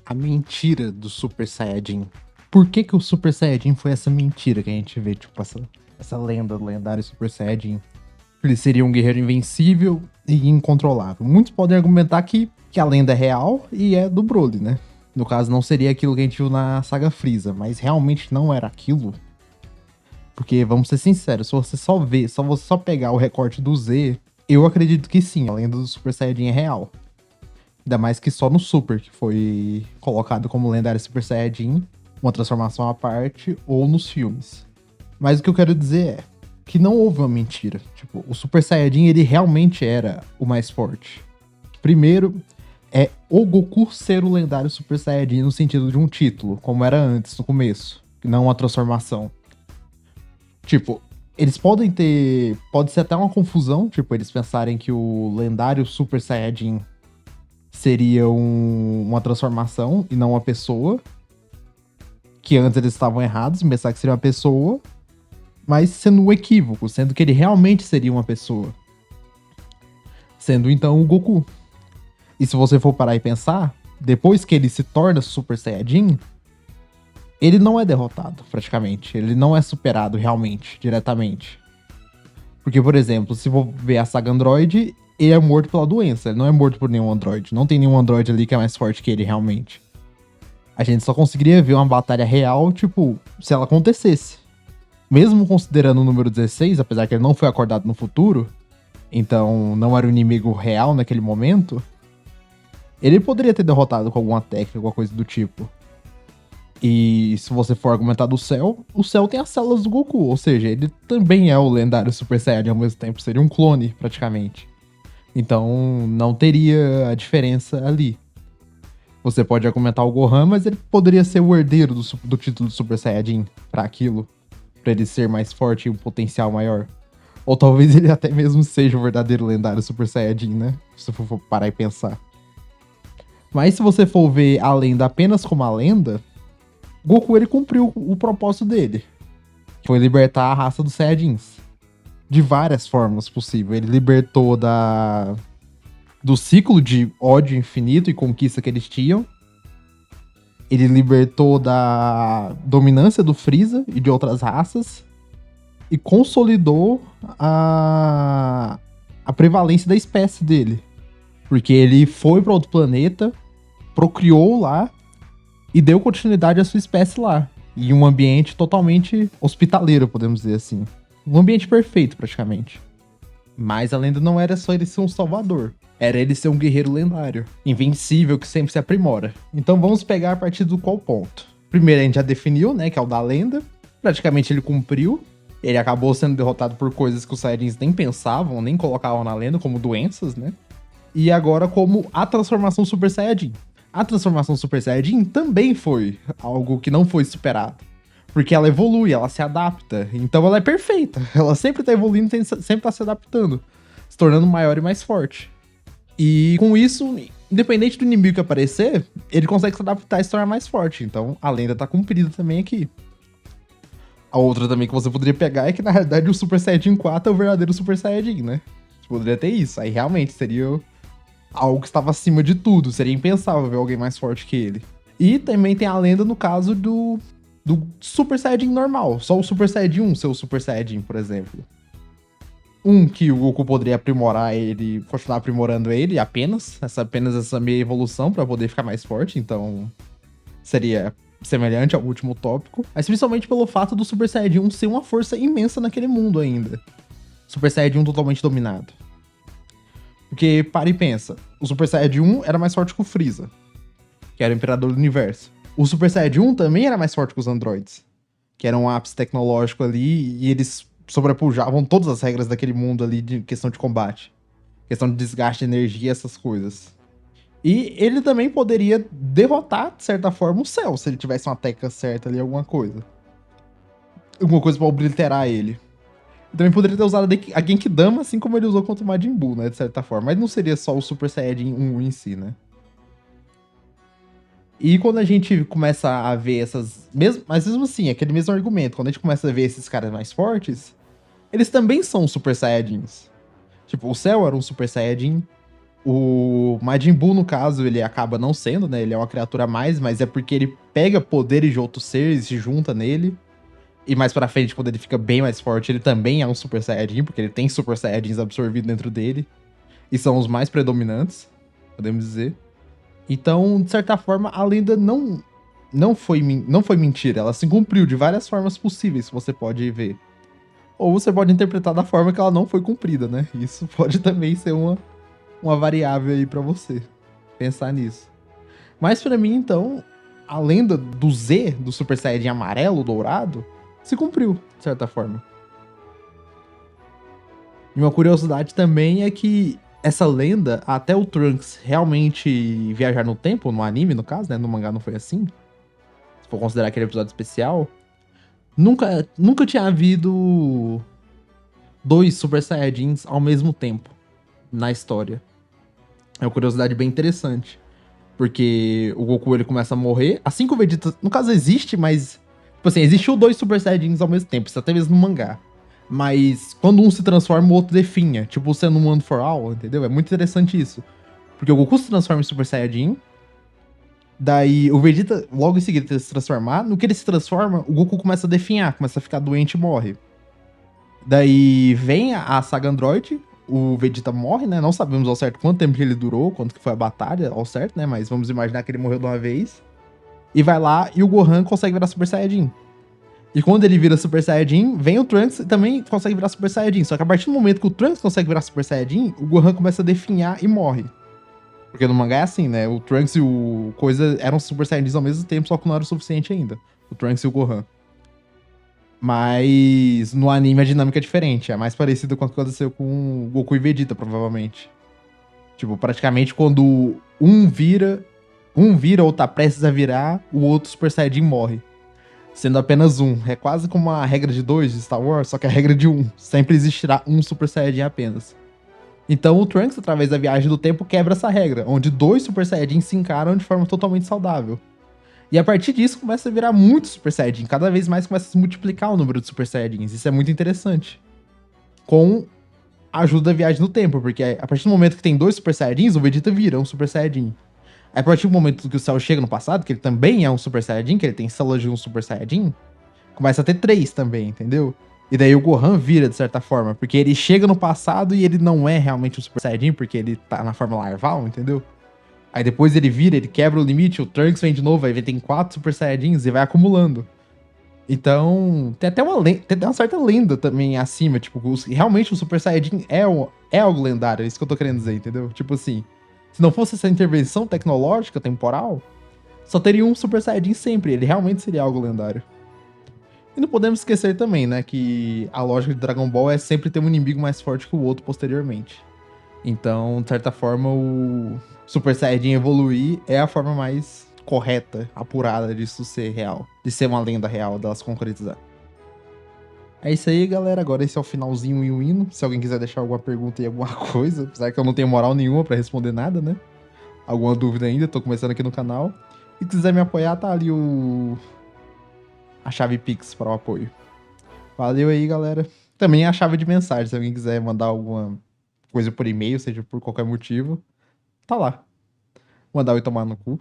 a mentira do Super Saiyajin. Por que que o Super Saiyajin foi essa mentira que a gente vê, tipo, essa lenda do lendário Super Saiyajin? Ele seria um guerreiro invencível e incontrolável. Muitos podem argumentar que a lenda é real e é do Broly, né? No caso, não seria aquilo que a gente viu na saga Frieza, mas realmente não era aquilo. Porque, vamos ser sinceros, se você só ver, se você só pegar o recorte do Z, eu acredito que sim, a lenda do Super Saiyajin é real. Ainda mais que só no Super, que foi colocado como lendário Super Saiyajin, uma transformação à parte, ou nos filmes. Mas o que eu quero dizer é que não houve uma mentira. Tipo, o Super Saiyajin, ele realmente era o mais forte. Primeiro, é o Goku ser o lendário Super Saiyajin no sentido de um título, como era antes, no começo, não uma transformação. Tipo, eles podem ter. Pode ser até uma confusão, tipo, eles pensarem que o lendário Super Saiyajin seria uma transformação e não uma pessoa. Que antes eles estavam errados em pensar que seria uma pessoa, mas sendo um equívoco, sendo que ele realmente seria uma pessoa. Sendo então o Goku. E se você for parar e pensar, depois que ele se torna Super Saiyajin, ele não é derrotado, praticamente. Ele não é superado realmente, diretamente. Porque, por exemplo, se for ver a saga Android, ele é morto pela doença. Ele não é morto por nenhum Android. Não tem nenhum Android ali que é mais forte que ele, realmente. A gente só conseguiria ver uma batalha real, tipo, se ela acontecesse. Mesmo considerando o número 16, apesar que ele não foi acordado no futuro, então não era um inimigo real naquele momento, ele poderia ter derrotado com alguma técnica, alguma coisa do tipo. E se você for argumentar do Cell, o Cell tem as células do Goku, ou seja, ele também é o lendário Super Saiyajin ao mesmo tempo, seria um clone, praticamente. Então não teria a diferença ali. Você pode argumentar o Gohan, mas ele poderia ser o herdeiro do título de Super Saiyajin pra aquilo, pra ele ser mais forte e um potencial maior. Ou talvez ele até mesmo seja o verdadeiro lendário Super Saiyajin, né? Se você for parar e pensar. Mas se você for ver a lenda apenas como a lenda, Goku ele cumpriu o propósito dele. Foi libertar a raça dos Saiyajins. De várias formas possíveis. Ele libertou do ciclo de ódio infinito e conquista que eles tinham. Ele libertou da dominância do Freeza e de outras raças. E consolidou a prevalência da espécie dele. Porque ele foi para outro planeta, procriou lá e deu continuidade à sua espécie lá. Em um ambiente totalmente hospitaleiro, podemos dizer assim. Um ambiente perfeito, praticamente. Mas a lenda não era só ele ser um salvador. Era ele ser um guerreiro lendário. Invencível, que sempre se aprimora. Então vamos pegar a partir do qual ponto. Primeiro a gente já definiu, né, que é o da lenda. Praticamente ele cumpriu. Ele acabou sendo derrotado por coisas que os Saiyajins nem pensavam, nem colocavam na lenda, como doenças, né? E agora como a transformação Super Saiyajin. A transformação Super Saiyajin também foi algo que não foi superado. Porque ela evolui, ela se adapta. Então ela é perfeita. Ela sempre tá evoluindo, sempre tá se adaptando. Se tornando maior e mais forte. E com isso, independente do inimigo que aparecer, ele consegue se adaptar e se tornar mais forte. Então a lenda tá cumprida também aqui. A outra também que você poderia pegar é que, na realidade, o Super Saiyajin 4 é o verdadeiro Super Saiyajin, né? Você poderia ter isso. Aí realmente seria algo que estava acima de tudo. Seria impensável ver alguém mais forte que ele. E também tem a lenda no caso do Super Saiyajin normal. Só o Super Saiyajin 1 ser o Super Saiyajin, por exemplo. Que o Goku poderia aprimorar ele, continuar aprimorando ele apenas essa meia evolução para poder ficar mais forte. Então seria semelhante ao último tópico, mas principalmente pelo fato do Super Saiyajin 1 ser uma força imensa naquele mundo ainda. Super Saiyajin 1 totalmente dominado. Porque, para e pensa, o Super Saiyajin 1 era mais forte que o Freeza, que era o Imperador do Universo. O Super Saiyajin 1 também era mais forte que os androides, que era um ápice tecnológico ali, e eles sobrepujavam todas as regras daquele mundo ali de questão de combate. Questão de desgaste de energia, essas coisas. E ele também poderia derrotar, de certa forma, o Cell, se ele tivesse uma técnica certa ali, alguma coisa. Alguma coisa pra obliterar ele. Ele também poderia ter usado a Genkidama, assim como ele usou contra o Majin Buu, né, de certa forma. Mas não seria só o Super Saiyajin 1 em si, né. E quando a gente começa a ver essas... Mas mesmo assim, aquele mesmo argumento. Quando a gente começa a ver esses caras mais fortes, eles também são Super Saiyajins. Tipo, o Cell era um Super Saiyajin. O Majin Buu, no caso, ele acaba não sendo, né? Ele é uma criatura a mais, mas é porque ele pega poderes de outros seres e se junta nele. E mais pra frente, quando ele fica bem mais forte, ele também é um Super Saiyajin, porque ele tem Super Saiyajins absorvidos dentro dele. E são os mais predominantes, podemos dizer. Então, de certa forma, a lenda não foi mentira. Ela se cumpriu de várias formas possíveis que você pode ver. Ou você pode interpretar da forma que ela não foi cumprida, né? Isso pode também ser uma variável aí pra você pensar nisso. Mas pra mim, então, a lenda do Z, do Super Saiyajin amarelo, dourado, se cumpriu, de certa forma. E uma curiosidade também é que essa lenda, até o Trunks realmente viajar no tempo, no anime, no caso, né? No mangá não foi assim. Se for considerar aquele episódio especial, nunca tinha havido dois Super Saiyajins ao mesmo tempo na história. É uma curiosidade bem interessante. Porque o Goku ele começa a morrer. Assim que o Vegeta. No caso, existe, mas. Tipo assim, existiu dois Super Saiyajins ao mesmo tempo. Isso até mesmo no mangá. Mas quando um se transforma, o outro definha. Tipo, sendo um One for All, entendeu? É muito interessante isso. Porque o Goku se transforma em Super Saiyajin. Daí o Vegeta, logo em seguida, ele se transformar. No que ele se transforma, o Goku começa a definhar, começa a ficar doente e morre. Daí vem a saga Android, o Vegeta morre, né? Não sabemos ao certo quanto tempo que ele durou, quanto que foi a batalha ao certo, né? Mas vamos imaginar que ele morreu de uma vez. E vai lá e o Gohan consegue virar Super Saiyajin. E quando ele vira Super Saiyajin, vem o Trunks e também consegue virar Super Saiyajin. Só que a partir do momento que o Trunks consegue virar Super Saiyajin, o Gohan começa a definhar e morre. Porque no mangá é assim, né? O Trunks e o Coisa eram Super Saiyajins ao mesmo tempo, só que não era o suficiente ainda. O Trunks e o Gohan. Mas no anime a dinâmica é diferente. É mais parecido com o que aconteceu com Goku e Vegeta, provavelmente. Tipo, praticamente quando um vira ou tá prestes a virar, o outro Super Saiyajin morre. Sendo apenas um. É quase como a regra de dois de Star Wars, só que a regra de um. Sempre existirá um Super Saiyajin apenas. Então o Trunks, através da viagem do tempo, quebra essa regra, onde dois Super Saiyajins se encaram de forma totalmente saudável. E a partir disso começa a virar muito Super Saiyajin. Cada vez mais começa a se multiplicar o número de Super Saiyajins. Isso é muito interessante. Com a ajuda da viagem no tempo, porque a partir do momento que tem dois Super Saiyajins, o Vegeta vira um Super Saiyajin. Aí, a partir do momento que o Cell chega no passado, que ele também é um Super Saiyajin, que ele tem células de um Super Saiyajin, começa a ter três também, entendeu? E daí o Gohan vira, de certa forma, porque ele chega no passado e ele não é realmente um Super Saiyajin, porque ele tá na forma larval, entendeu? Aí depois ele vira, ele quebra o limite, o Trunks vem de novo, aí tem quatro Super Saiyajins e vai acumulando. Então, tem até uma certa lenda também acima, tipo, realmente o Super Saiyajin é algo lendário, é isso que eu tô querendo dizer, entendeu? Tipo assim, se não fosse essa intervenção tecnológica, temporal, só teria um Super Saiyajin sempre, ele realmente seria algo lendário. E não podemos esquecer também, né, que a lógica de Dragon Ball é sempre ter um inimigo mais forte que o outro posteriormente. Então, de certa forma, o Super Saiyajin evoluir é a forma mais correta, apurada disso ser real. De ser uma lenda real, delas concretizar. É isso aí, galera. Agora esse é o finalzinho e o hino. Se alguém quiser deixar alguma pergunta e alguma coisa, apesar que eu não tenho moral nenhuma pra responder nada, né? Alguma dúvida ainda, tô começando aqui no canal. E se quiser me apoiar, tá ali a chave Pix para o apoio. Valeu aí, galera. Também a chave de mensagem, se alguém quiser mandar alguma coisa por e-mail, seja por qualquer motivo, tá lá. Mandar eu tomar no cu.